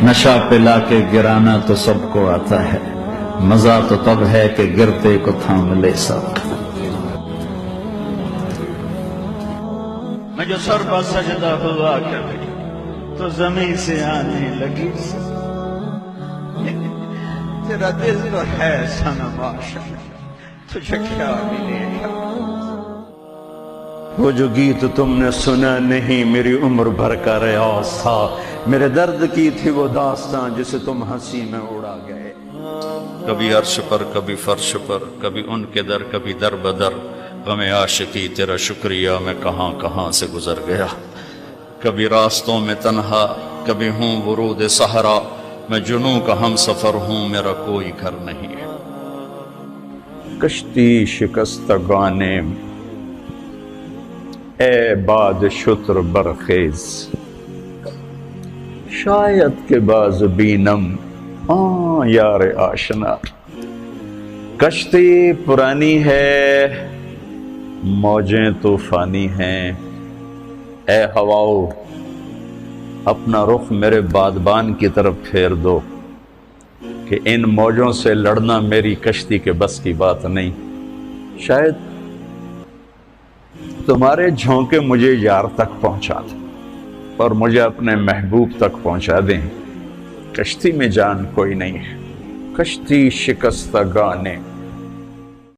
نشہ پلا کے گرانا تو سب کو آتا ہے، مزہ تو تب ہے کہ گرتے کو تھام لے سب۔ میں جو سر پر سجدہ ہوا کرے تو زمین سے آنے لگی، تیرا دل تو ہے صنم عاشق، تجھے کیا ملے گا؟ وہ جو گیت تم نے سنا نہیں میری عمر بھر کا ریاض تھا، میرے درد کی تھی وہ داستان جسے تم ہنسی میں اڑا گئے۔ کبھی عرش پر کبھی فرش پر، کبھی ان کے در کبھی در بدر، غم عاشقی تیرا شکریہ میں کہاں کہاں سے گزر گیا۔ کبھی راستوں میں تنہا، کبھی ہوں ورود صحرا، میں جنوں کا ہم سفر ہوں میرا کوئی گھر نہیں ہے۔ کشتی شکستگانے اے باد شتر برخیز، شاید کہ باز بینم یار آشنا۔ کشتی پرانی ہے موجیں طوفانی ہیں، اے ہواؤ اپنا رخ میرے بادبان کی طرف پھیر دو کہ ان موجوں سے لڑنا میری کشتی کے بس کی بات نہیں۔ شاید تمہارے جھونکے مجھے یار تک پہنچا دیں اور مجھے اپنے محبوب تک پہنچا دیں، کشتی میں جان کوئی نہیں ہے۔ کشتی شکستگانے